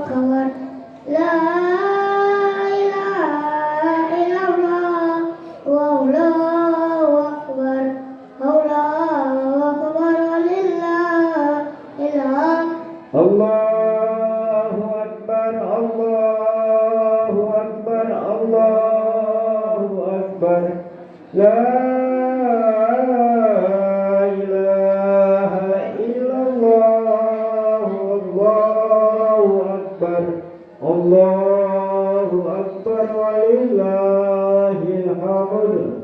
akbar. La ilaha illallah wallahu akbar. Allahu akbar walillahil hamd. Allahu akbar, Allahu akbar, Allahu akbar. La ilaha illallah, Allahu akbar, Allahu akbar walillahil hamd.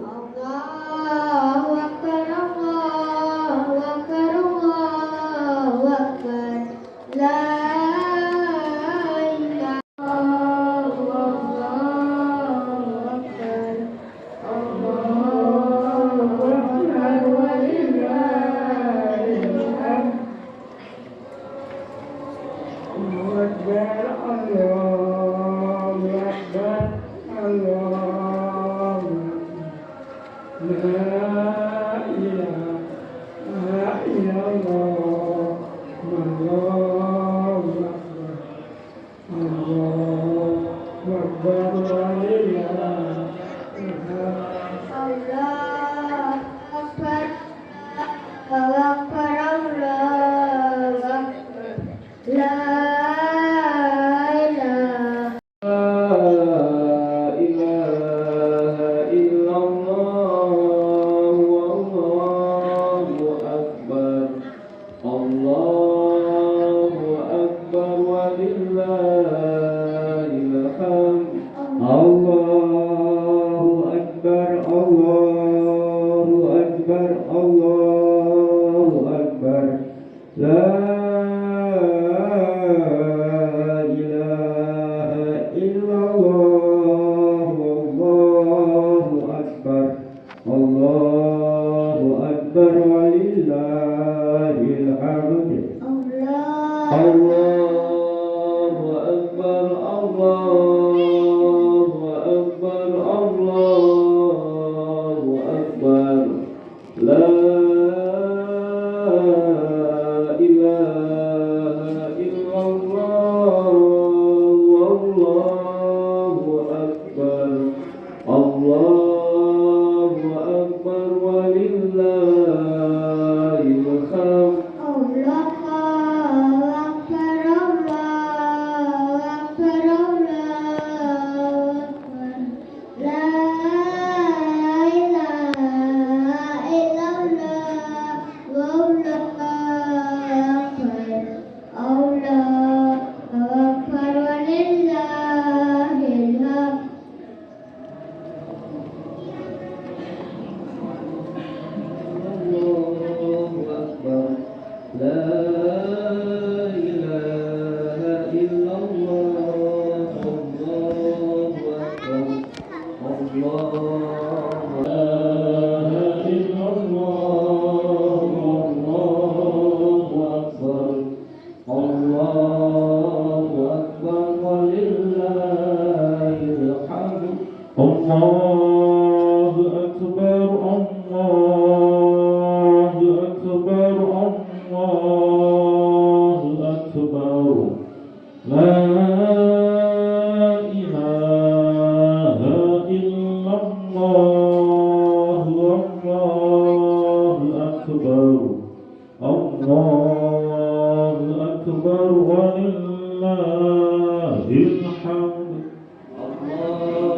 Allahu akbar, Allahu akbar, Allahu akbar. La ilaha illallah, Allahu akbar. Allahu akbar walillahil hamd. Allahu akbar, Allahu akbar, Allahu la ilaha illallah, Allahu akbar, Allahu akbar walillahil hamd. Allahu akbar, Allahu akbar, Allahu akbar. La ilaha La ilaha illallah, Allahu akbar, Allahu akbar walillahil hamd. Allahu akbar, Allahu akbar, Allahu akbar. La ilaha illallah, Allahu akbar, Allahu akbar walillahil hamd. Allahu akbar, Allahu akbar, Allahu akbar. La ilaha illallah, Allahu akbar, Allahu akbar walillahil hamd. Allahu akbar, la ilaha illallah, Allahu akbar, Allahu Allahu akbar, Allahu akbar walillahil hamd. Allahu akbar, Allahu akbar, Allahu akbar. La ilaha illallah, Allahu akbar, Allahu akbar walillahil hamd. Allahu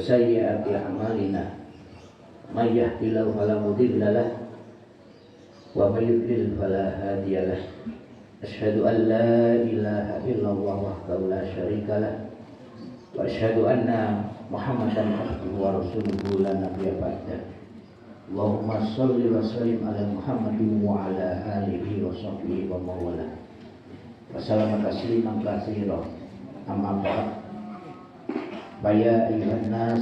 sayyi'ati a'malina may yahdihillahu fala mudilla lahu wa may yudlil fala hadiya lahu asyhadu an la ilaha illallah wahdahu la syarika lahu wa asyhadu anna Muhammadan abduhu wa rasuluhu la nabiyya ba'dahu. Allahumma shalli wa sallim ala Muhammadin wa ala alihi wa sahbihi wa mawala wa sallam tasliman katsiran. Amma ba'd. Ya ayyuhan nas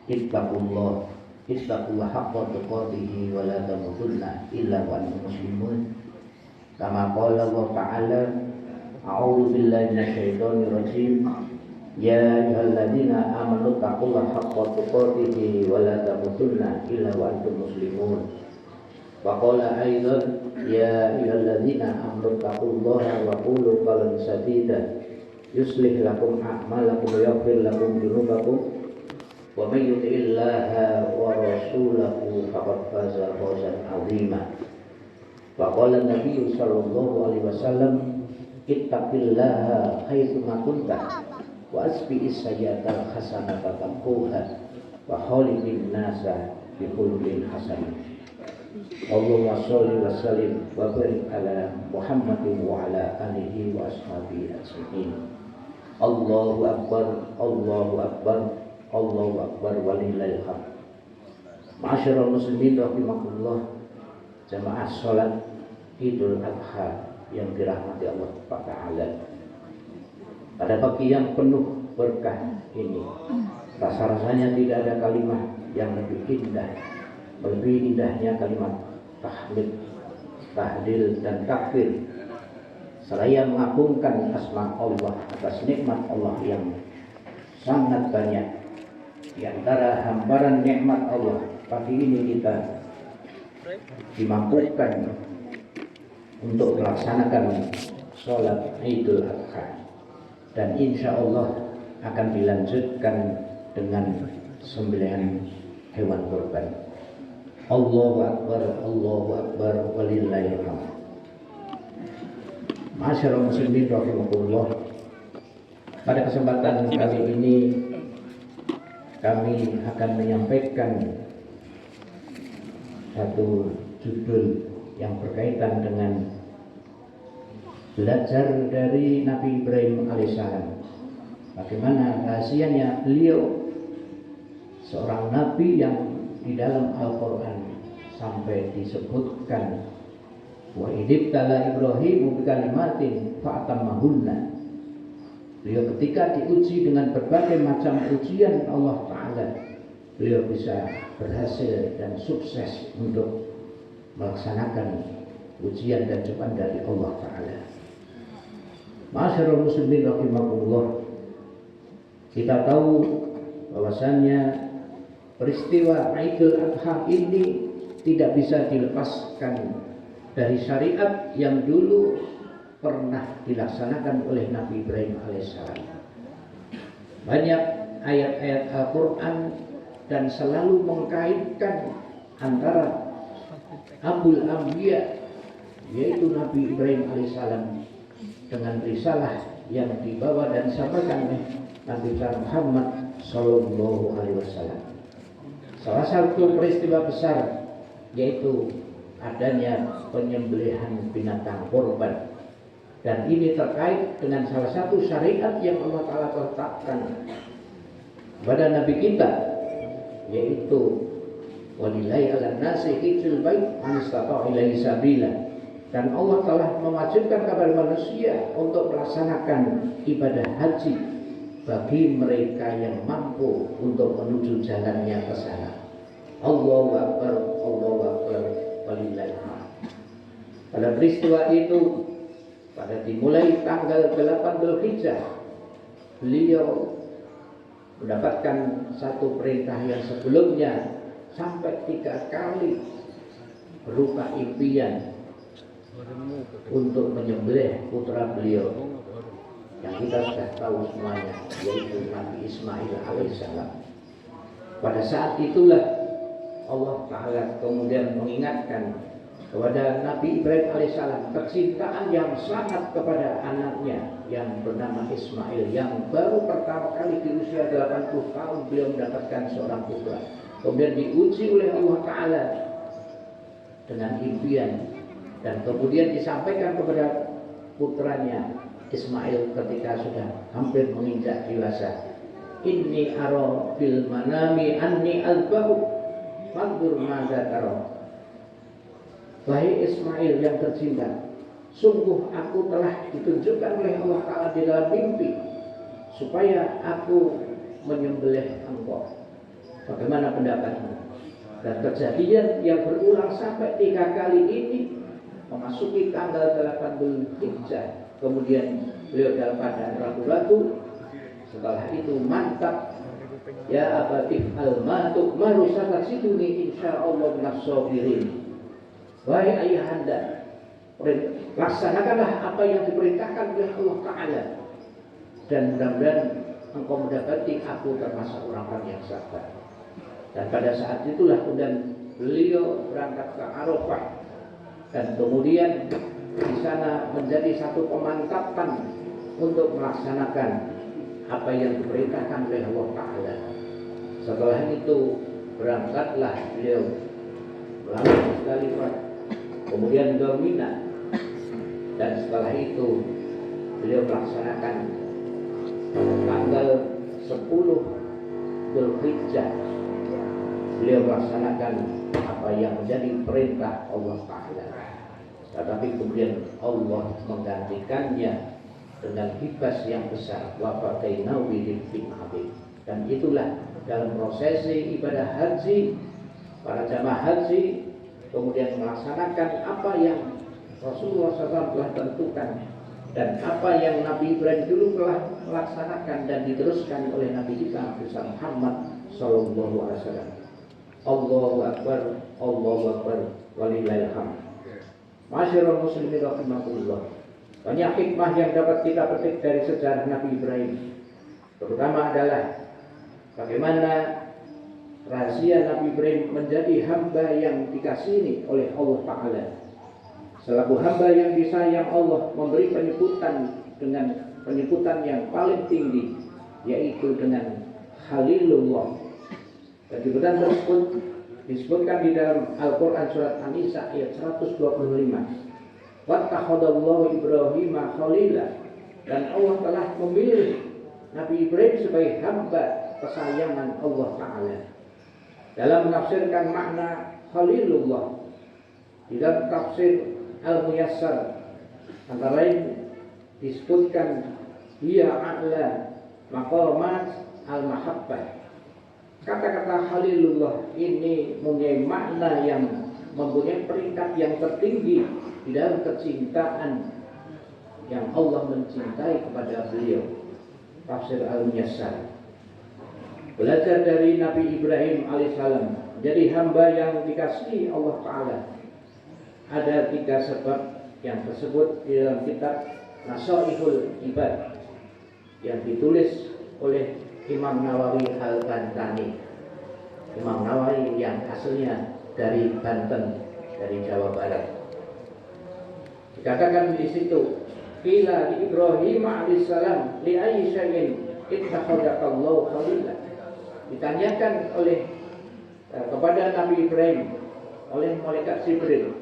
ittaqullah haqqa tuqatih wa la tamutunna illa wa antum muslimun. Kama qala Allah ta'ala, a'udzu billahi minasyaitonir rajim. Ya ayyuhalladzina amanu taqullaha haqqa tuqatih wa la tamutunna illa wa antum muslimun. Wa qala aidan, ya ayyuhalladzina amanu taqullaha wa qulu qawlan sadida yuslih lakum a'malakum wa yaghfir lakum dhunubakum wa may yuti'illaha wa rasulahu faqad faza fawzan 'azima. Wa qala Nabi sallallahu alaihi wasallam, ittaqillaha haitsu ma kunta wa asbi'is sayyi'atal hasanata tamquha wa khaliqin nasa bi khuluqin hasan. Allahumma sholli wa sallim wa barik ala Muhammadin wa ala alihi wa ashabihi ajma'in. Allahu akbar, Allahu akbar, Allahu akbar walillahil hamd. Ma'asyiral muslimin rahimakumullah, jamaah salat Idul Adha yang dirahmati Allah Ta'ala. Pada pagi yang penuh berkah ini, rasa-rasanya tidak ada kalimat yang lebih indah, lebih indahnya kalimat tahmid, tahlil dan takbir, seraya mengagungkan asma Allah atas nikmat Allah yang sangat banyak. Di antara hamparan nikmat Allah pagi ini kita dimampukan untuk melaksanakan sholat Idul Adha, dan insya Allah akan dilanjutkan dengan sembelihan hewan kurban. Allahu Akbar, walillahil hamd. Masyarul muslimin rahimakumullah. Pada kesempatan kali ini kami akan menyampaikan satu judul yang berkaitan dengan belajar dari Nabi Ibrahim alaihissalam. Bagaimana rahasianya beliau, seorang nabi yang di dalam Al-Quran sampai disebutkan wa idibtala Ibrahim bikalimatin fa'atammahunna. Beliau ketika diuji dengan berbagai macam ujian Allah Ta'ala, beliau bisa berhasil dan sukses untuk melaksanakan ujian dan cobaan dari Allah Ta'ala. Masyarul muslimin rahimakumullah. Kita tahu bahwasannya peristiwa Idul Adha ini tidak bisa dilepaskan dari syariat yang dulu pernah dilaksanakan oleh Nabi Ibrahim alaihissalam. Banyak ayat-ayat Al-Quran dan selalu mengkaitkan antara Abul Anbiya, yaitu Nabi Ibrahim alaihissalam, dengan risalah yang dibawa dan disampaikan oleh Nabi Muhammad Sallallahu Alaihi Wasallam. Salah satu peristiwa besar yaitu adanya penyembelihan binatang kurban, dan ini terkait dengan salah satu syariat yang Allah Ta'ala tetapkan kepada Nabi kita, yaitu walillahi ala nasi hijjul bait man istata'a ilaihi sabila. Dan Allah telah mewajibkan kepada manusia untuk melaksanakan ibadah haji bagi mereka yang mampu untuk menuju jalannya ke sana. Allahu Akbar, walillahil hamd. Pada peristiwa itu, pada dimulai tanggal 8 Dzulhijjah, beliau mendapatkan satu perintah yang sebelumnya sampai 3 kali berupa impian untuk menyembelih putra beliau yang kita sudah tahu semuanya, yaitu Nabi Ismail alaihissalam. Pada saat itulah Allah Ta'ala kemudian mengingatkan kepada Nabi Ibrahim alaihissalam kecintaan yang sangat kepada anaknya yang bernama Ismail, yang baru pertama kali di usia 80 tahun beliau mendapatkan seorang putra. Kemudian diuji oleh Allah Ta'ala dengan impian, dan kemudian disampaikan kepada putranya Ismail ketika sudah hampir menginjak dewasa. Inni ara fil manami anni albahu fanzur madza tara. Wahai Ismail yang tercinta, sungguh aku telah ditunjukkan oleh Allah Ta'ala di dalam mimpi supaya aku menyembelih engkau. Bagaimana pendapatmu? Dan kejadian yang berulang sampai 3 kali ini memasuki tanggal 8 Dzulhijjah. Kemudian beliau dalam keadaan ragu-ragu. Setelah itu mantap, ya abatif al-matuk marusakat siduni insyaallah nasabirin. Wahai ayahanda, laksanakanlah apa yang diperintahkan oleh Allah Ta'ala, dan mudah-mudahan engkau mendapati aku termasuk orang-orang yang sabar. Dan pada saat itulah kemudian beliau berangkat ke Arafah, dan kemudian di sana menjadi satu pemantapan untuk melaksanakan apa yang diperintahkan oleh Allah Ta'ala. Setelah itu berangkatlah beliau melalui Musdalifah, kemudian ke Mina, dan setelah itu beliau melaksanakan tanggal 10 Dzulhijjah. Beliau melaksanakan apa yang menjadi perintah Allah Ta'ala. tetapi kemudian Allah menggantikannya dengan kibas yang besar, wa fadainahu bidzibhin adzim. Dan itulah dalam prosesi ibadah haji, para jamaah haji kemudian melaksanakan apa yang Rasulullah SAW telah tentukan dan apa yang Nabi Ibrahim dulu telah melaksanakan dan diteruskan oleh Nabi kita Muhammad Sallallahu Alaihi Wasallam. Allahu Akbar, Allahu Akbar, walillahil hamd. Masyarul muslimin rahimakumullah. Banyak hikmah yang dapat kita petik dari sejarah Nabi Ibrahim. Terutama adalah bagaimana rahasia Nabi Ibrahim menjadi hamba yang dikasihi oleh Allah Ta'ala. Selaku hamba yang disayang Allah, memberi penyebutan dengan penyebutan yang paling tinggi, yaitu dengan Khalilullah. Penyebutan tersebut disebutkan di dalam Al-Quran surat An-Nisa ayat 125. Wattakhadallahu Ibrahim khalila, dan Allah telah memilih Nabi Ibrahim sebagai hamba kesayangan Allah Ta'ala. Dalam menafsirkan makna Khalilullah di dalam tafsir Al-Muyassar antara lain disebutkan dia a'la maqamat al-mahabbah. Kata-kata Khalilullah ini mempunyai makna yang mempunyai peringkat yang tertinggi di dalam kecintaan yang Allah mencintai kepada beliau. Tafsir Al-Muyassar. Belajar dari Nabi Ibrahim alaihissalam jadi hamba yang dikasihi Allah Ta'ala. Ada 3 sebab yang tersebut di dalam kitab Nasaihul Ibad yang ditulis oleh Imam Nawawi Al-Bantani. Imam Nawawi yang aslinya dari Banten, dari Jawa Barat. Dikatakan di situ, qila li Ibrahim alaihissalam li ayyi syai'in ittakhadallahu khalila. Ditanyakan oleh kepada Nabi Ibrahim oleh malaikat Jibril,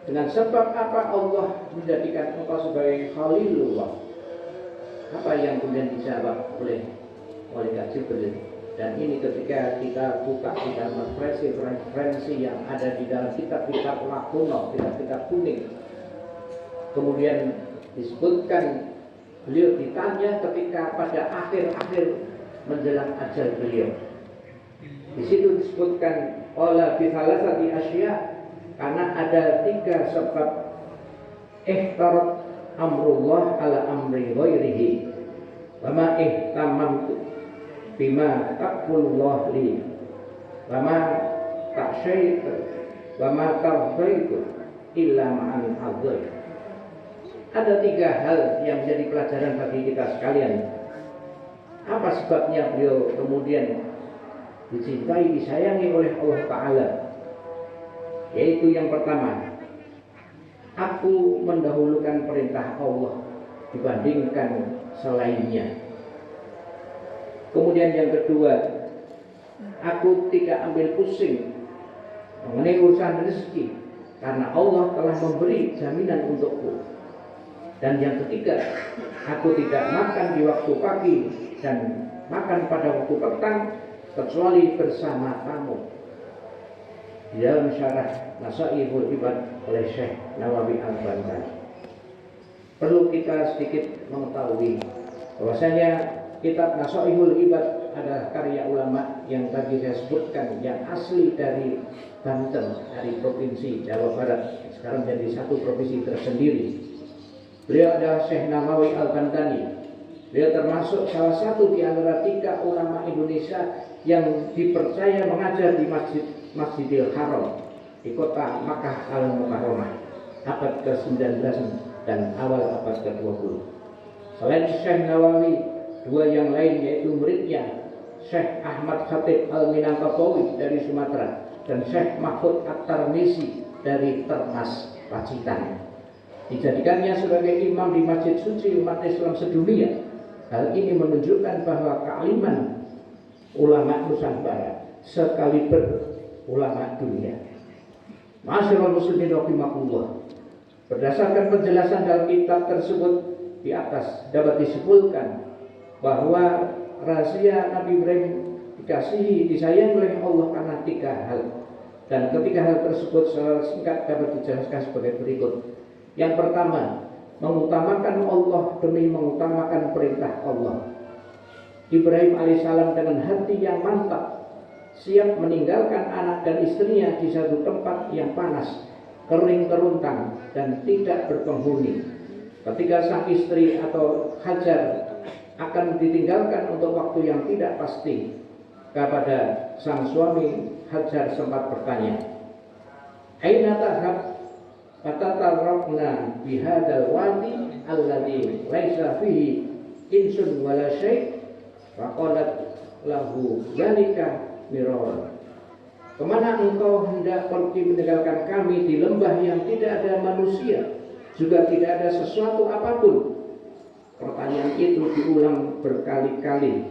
dengan sebab apa Allah menjadikan engkau sebagai Khalilullah? Apa yang kemudian dijawab oleh malaikat Jibril? Dan ini ketika kita buka di dalam referensi yang ada di dalam kitab-kitab kuno, kitab-kitab kuning, kemudian disebutkan beliau ditanya ketika pada akhir-akhir menjelang ajal beliau. Di situ disebutkan ola bisalasati asya, karena ada 3 sebab ihtarat amrullah ala amri ghairihi wa ma ihtamamtu bima taqulullah li wa ma ta'syaitu wa ma tardaitu illa ma'an adzai. Ada 3 hal yang menjadi pelajaran bagi kita sekalian. Apa sebabnya beliau kemudian dicintai, disayangi oleh Allah Ta'ala? Yaitu yang pertama, aku mendahulukan perintah Allah dibandingkan selainnya. Kemudian yang kedua, aku tidak ambil pusing mengenai urusan rezeki karena Allah telah memberi jaminan untukku. Dan yang ketiga, aku tidak makan di waktu pagi dan makan pada waktu petang kecuali bersama tamu. Di dalam syarah Nasaihul Ibad oleh Syekh Nawawi Al-Bantani. Perlu kita sedikit mengetahui bahwasanya kitab Nasaihul Ibad adalah karya ulama yang tadi saya sebutkan, yang asli dari Banten, dari provinsi Jawa Barat, sekarang jadi satu provinsi tersendiri. Beliau adalah Syekh Nawawi Al-Bantani. Beliau termasuk salah satu di antara 3 ulama Indonesia yang dipercaya mengajar di Masjidil Haram di kota Makkah Al-Mukarramah abad ke-19 dan awal abad ke-20. Selain Syekh Nawawi, 2 yang lain yaitu muridnya Syekh Ahmad Khatib Al-Minangkabawi dari Sumatera dan Syekh Mahfud At-Tarmisi dari Termas, Pacitan. Dijadikannya sebagai imam di Masjid Suci umat Islam sedunia. Hal ini menunjukkan bahwa kealiman ulama Nusantara sekaliber ulama dunia. Masyarul muslimin rahimakumullah. Berdasarkan penjelasan dalam kitab tersebut di atas dapat disimpulkan bahwa rahasia Nabi Ibrahim dikasihi, disayang oleh Allah karena 3 hal. Dan ketiga hal tersebut secara singkat dapat dijelaskan sebagai berikut. Yang pertama, mengutamakan Allah demi mengutamakan perintah Allah. Ibrahim alaihissalam dengan hati yang mantap siap meninggalkan anak dan istrinya di satu tempat yang panas, kering keruntang, dan tidak berpenghuni. Ketika sang istri atau Hajar akan ditinggalkan untuk waktu yang tidak pasti, kepada sang suami Hajar sempat bertanya, "Aina tadhhab? Fatatarrabna bihadzal wadi alladhi laisa fihi insun wala syai'." Faqalat lahu dzalika miror. "Kemana engkau hendak pergi meninggalkan kami di lembah yang tidak ada manusia, juga tidak ada sesuatu apapun?" Pertanyaan itu diulang berkali-kali.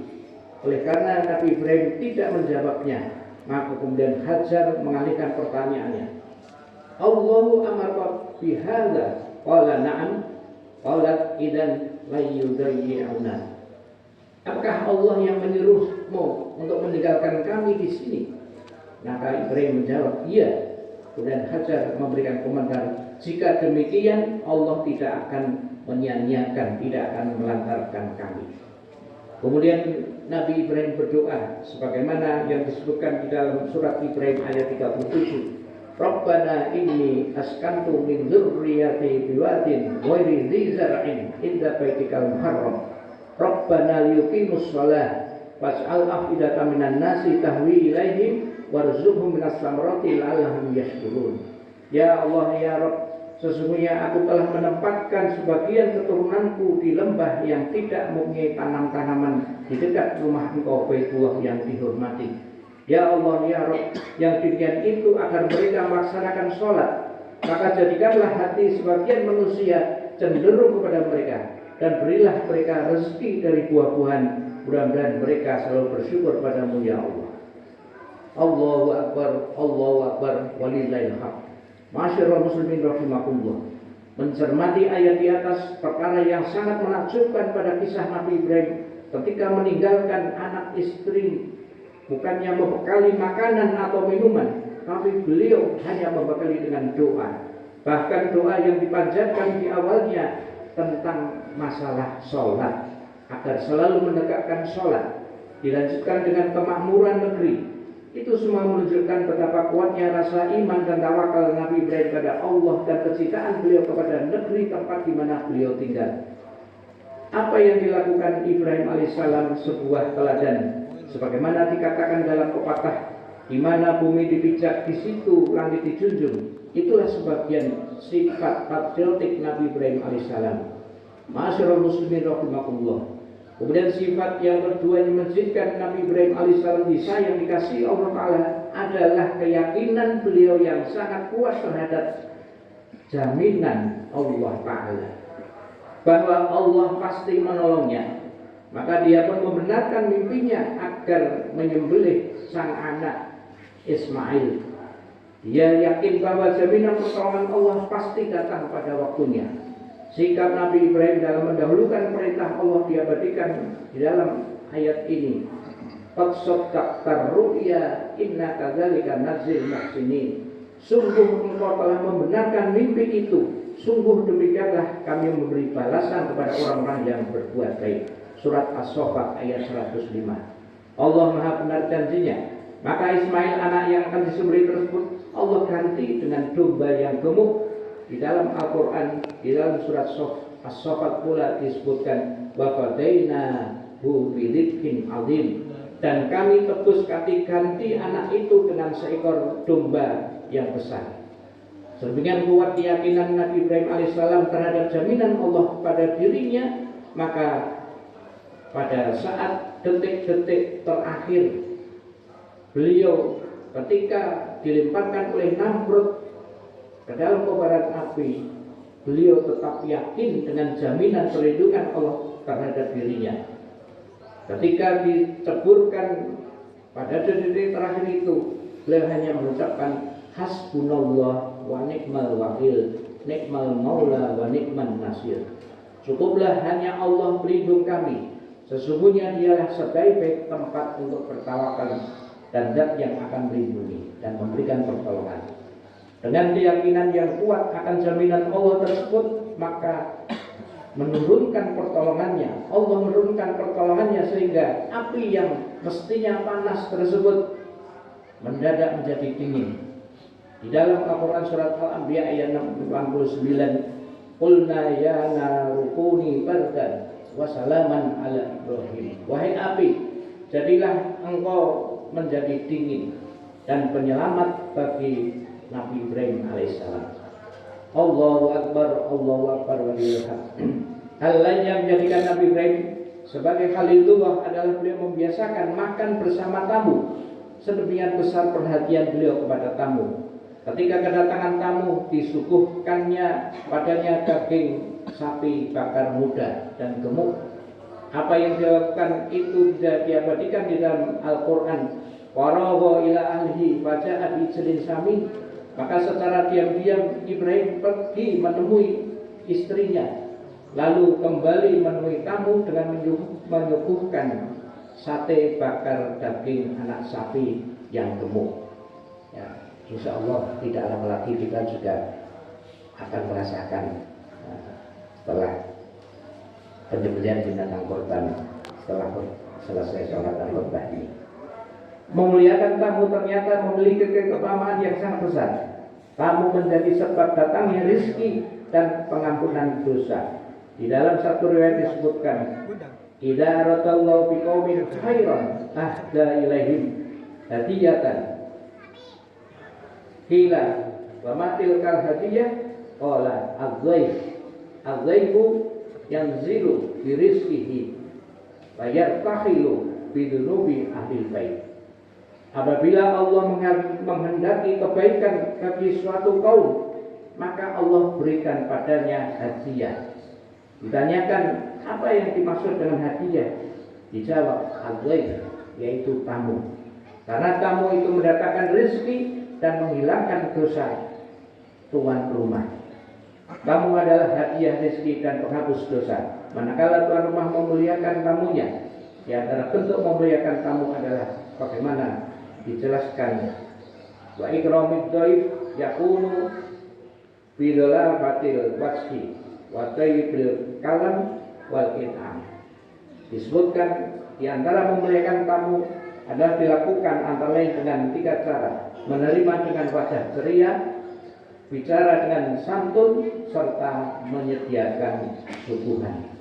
Oleh karena Nabi Ibrahim tidak menjawabnya, maka kemudian Hajar mengalihkan pertanyaannya. "Allahu amara bihadza?" Qala na'am. Qalat idzan la yudayyi'una. "Apakah Allah yang menyuruhmu untuk meninggalkan kami di sini?" Maka Ibrahim menjawab, "Iya." Kemudian Hajar memberikan komentar, "Jika demikian Allah tidak akan menyia-nyiakan, tidak akan melantarkan kami." Kemudian Nabi Ibrahim berdoa sebagaimana yang disebutkan di dalam surat Ibrahim ayat 37. "Rabbana inni askantu min dzurriyyati biwadin ghairi dzi zar'in inda baitikal muharram. Rabbana liyuqimus shalah fas'al afidatan minan nasi tahwi ilaihim warzuqhum minas samarati la'allahum yashkurun." Ya Allah ya Rabb, sesungguhnya aku telah menempatkan sebagian keturunanku di lembah yang tidak mempunyai tanam-tanaman di dekat rumah Engkau Baitullah yang dihormati. Ya Allah ya Rabb, yang demikian itu agar mereka melaksanakan sholat, maka jadikanlah hati sebagian manusia cenderung kepada mereka, dan berilah mereka rezeki dari buah-buahan. Mudah-mudahan mereka selalu bersyukur padamu ya Allah. Allahu Akbar, walillahil hamd. Masyarul muslimin rahimakumullah. Mencermati ayat di atas, perkara yang sangat menakjubkan pada kisah Nabi Ibrahim ketika meninggalkan anak istri, bukannya membekali makanan atau minuman, tapi beliau hanya membekali dengan doa. Bahkan doa yang dipanjatkan di awalnya tentang masalah sholat, agar selalu menegakkan sholat, dilanjutkan dengan kemakmuran negeri. Itu semua menunjukkan betapa kuatnya rasa iman dan tawakal Nabi Ibrahim kepada Allah dan kecintaan beliau kepada negeri tempat di mana beliau tinggal. Apa yang dilakukan Ibrahim alaihissalam sebuah teladan, sebagaimana dikatakan dalam pepatah, di mana bumi dipijak di situ langit dijunjung. Itulah sebagian sifat patriotik Nabi Ibrahim alaihissalam. Ma'asyiral muslimin rahimakumullah. Kemudian sifat yang kedua yang menjadikan Nabi Ibrahim alaihissalam disayang dikasihi Allah Ta'ala adalah keyakinan beliau yang sangat kuat terhadap jaminan Allah Ta'ala, bahwa Allah pasti menolongnya. Maka dia pun membenarkan mimpinya agar menyembelih sang anak Ismail. Dia yakin bahwa jaminan pertolongan Allah pasti datang pada waktunya. Sikap Nabi Ibrahim dalam mendahulukan perintah Allah diabadikan di dalam ayat ini. Qad saddaqtar ru'ya inna kadzalika nadzil muhsinin. Sungguh engkau telah membenarkan mimpi itu. Sungguh demikianlah kami memberi balasan kepada orang-orang yang berbuat baik. Surat As-Saffat ayat 105. Allah Maha benar janjinya. Maka Ismail anak yang akan disembelih tersebut Allah ganti dengan domba yang gemuk. Di dalam Al-Quran, di dalam surat As-Saffat pula disebutkan wa fadainahu bidzibhin adzim, dan kami tebus ganti anak itu dengan seekor domba yang besar. Sedemikian kuat keyakinan Nabi Ibrahim alaihissalam terhadap jaminan Allah pada dirinya, maka pada saat detik-detik terakhir beliau ketika dilemparkan oleh Namrud ke dalam kobaran api, beliau tetap yakin dengan jaminan perlindungan Allah terhadap dirinya. Ketika diceburkan pada detik terakhir itu, beliau hanya mengucapkan hasbunallah wa ni'mal wakil, ni'mal maula wa ni'man nasir. Cukuplah hanya Allah pelindung kami, sesungguhnya dialah sebaik-baik tempat untuk bertawakal dan zat yang akan melindungi dan memberikan pertolongan. Dengan keyakinan yang kuat akan jaminan Allah tersebut, maka menurunkan pertolongannya. Allah menurunkan pertolongannya sehingga api yang mestinya panas tersebut mendadak menjadi dingin. Di dalam Al-Quran surat Al-Anbiya ayat 89, Qulna ya narukuni bardan wa salaman ala Ibrahim. Wahai api, jadilah engkau menjadi dingin dan penyelamat bagi Nabi Ibrahim alaihissalam. Allahu Akbar, Allahu Akbar walillahil hamd. Hal lain yang menjadikan Nabi Ibrahim sebagai Khalilullah adalah beliau membiasakan makan bersama tamu. Sedemikian besar perhatian beliau kepada tamu. Ketika kedatangan tamu, disuguhkannya padanya daging sapi bakar muda dan gemuk. Apa yang dilakukan itu tidak diabadikan di dalam Al-Quran. Warawa ila ahlihi faja'a bijlin samin. Maka secara diam-diam Ibrahim pergi menemui istrinya, lalu kembali menemui tamu dengan menyuguhkan sate bakar daging anak sapi yang gemuk. Ya, insya Allah tidak lama lagi kita juga akan merasakan setelah penyembelihan binatang korban, setelah selesai sholat khutbah ini. Memuliakan tamu ternyata memiliki keutamaan yang sangat besar. Tamu menjadi sebab datangnya rizki dan pengampunan dosa. Di dalam satu riwayat disebutkan, idza aradallahu biqaumin khairan ahda ilaihim hadiyatan. Qila wa ma tilkal hadiyah? Qala az-zaifu yanzilu bi rizqihi wa yartahilu bi dunubi ahlil bait. Apabila Allah menghendaki kebaikan bagi suatu kaum, maka Allah berikan padanya hadiah. Ditanyakan apa yang dimaksud dengan hadiah? Dijawab al-ghaib, yaitu tamu. Karena tamu itu mendatangkan rezeki dan menghilangkan dosa tuan rumah. Tamu adalah hadiah rezeki dan penghapus dosa. Manakala tuan rumah memuliakan tamunya, di antara bentuk memuliakan tamu adalah bagaimana dijelaskan, wa ikramid dhaif yakunu bidola batil wajhi wa tayyibil kalam wal in'am. Disebutkan di antara memuliakan tamu adalah dilakukan antara lain dengan 3 cara: menerima dengan wajah ceria, bicara dengan santun, serta menyediakan suguhan.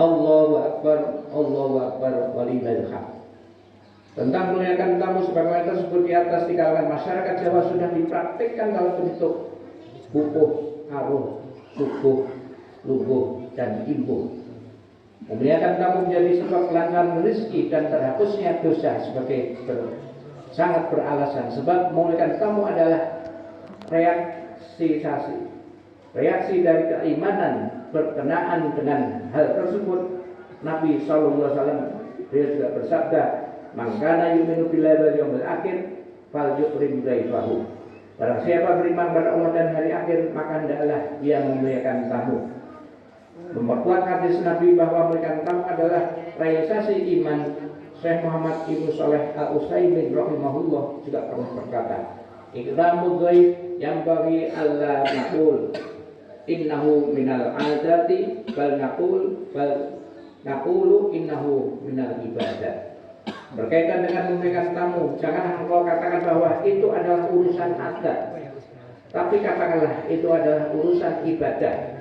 Allahu Akbar walillahil hamd. Tentang memuliakan tamu sebagaimana tersebut di atas di kalangan masyarakat Jawa sudah dipraktikkan dalam bentuk bubuh, aruh, subuh, lubuh, dan imbuh. Memuliakan tamu menjadi sebab kelancaran rezeki dan terhapusnya dosa sebagai sangat beralasan. Sebab memuliakan tamu adalah reaksi dari keimanan berkenaan dengan hal tersebut. Nabi SAW dia juga bersabda, "Man kana yu'minu billahi wal yawmil akhir falyukrim dhaifahu." Barang siapa beriman kepada Allah dan hari akhir, maka hendaklah dia memuliakan tamu. Memperkuat hadis Nabi bahwa memuliakan tamu adalah realisasi iman, Syekh Muhammad Ibnu Shalih Al-Utsaimin rahimahullah juga pernah berkata, "Ikramud dhaif yang bagi Allah naqul innahu minal adati bal naqulu innahu minal ibadah." Berkaitan dengan memuliakan tamu, jangan engkau katakan bahwa itu adalah urusan adat, tapi katakanlah itu adalah urusan ibadah.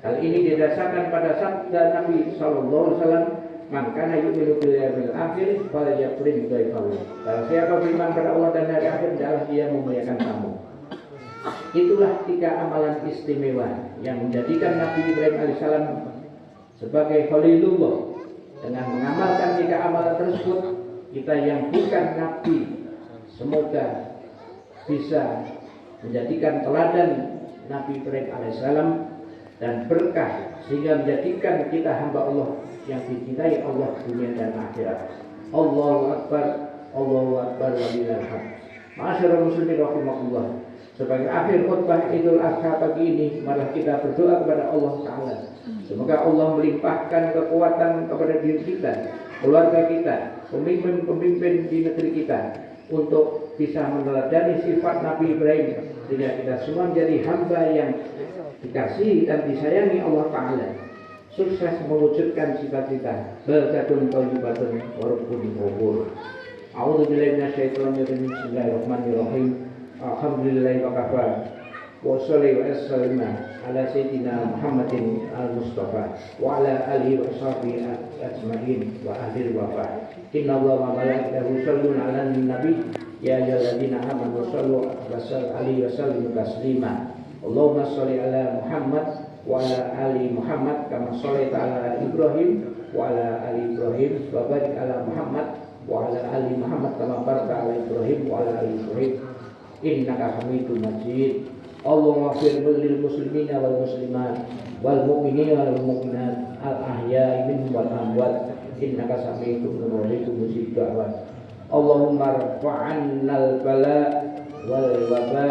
Hal ini didasarkan pada sabda Nabi SAW, "Man kana yu'minu billahi wal akhir falyakrim dhaifahu." Barang siapa beriman kepada Allah dan hari akhir, adalah dia memuliakan tamu. Itulah 3 amalan istimewa yang menjadikan Nabi Ibrahim alaihissalam sebagai Khalilullah. Dengan mengamalkan 3 amalan tersebut, kita yang bukan Nabi semoga bisa menjadikan teladan Nabi Ibrahim alaihissalam dan berkah sehingga menjadikan kita hamba Allah yang dicintai Allah dunia dan akhirat. Allahu Akbar walillahil hamd. Ma'asyiral muslimin rahimakumullah. Sebagai akhir khutbah Idul Adha pagi ini, mari kita berdoa kepada Allah Ta'ala. Semoga Allah melimpahkan kekuatan kepada diri kita, keluarga kita, pemimpin-pemimpin di negeri kita untuk bisa meneladani sifat Nabi Ibrahim, sehingga kita semua menjadi hamba yang dikasihi dan disayangi Allah Ta'ala, sukses mewujudkan cita-cita. Baldatun thayyibatun wa rabbun ghafur. A'udzubillahi minasyaitonir rajim. Bismillahirrahmanirrahim. Alhamdulillahi wa kafa. Wa sholli wa sallim ala sayyidina Muhammadin al-Mustafa wa ala alihi wa sahbihi ajma'in wa ahli wafa. Inna Allaha wa malaikatahu yusholluna 'alan nabi ya ayyuhalladzina amanu shollu alaihi wa sallimu taslima. Allahumma sholli ala Muhammad wa ala ali Muhammad kama shallaita ala Ibrahim wa ala ali Ibrahim wa barik ala Muhammad wa ala ali Muhammad kama barakta ala Ibrahim wa ala ali Ibrahim innaka Hamidum Majid. Allahumma ighfir lil muslimina wal muslimat wal mu'minina wal mu'minat al ahya'i minhum wal amwat innaka sami'un qaribun mujib da'wat. Allahumma rfa'annal bala wal waba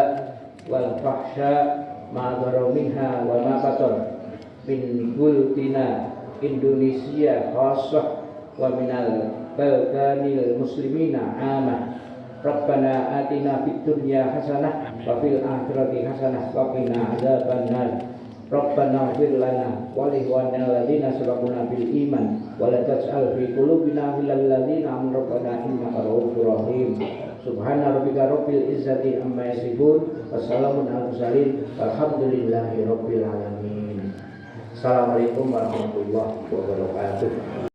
wal fahsya ma dhara minha wa ma batar min bultina Indonesia khassah wa minal baldanil muslimina amah. Rabbana atina fid dunya hasanah wa fil akhirati hasanah wa qina adzabannar. Rabbana ighfir lana wa li ikhwanina alladziina sabaquna bil iman wa la taj'al fi qulubina ghillan lil ladziina amanu rabbana innaka ra'ufur rahim. Subhana rabbika rabbil izzati amma yasifun wa salamun alal mursalin walhamdulillahi rabbil alamin. Assalamualaikum warahmatullahi wabarakatuh.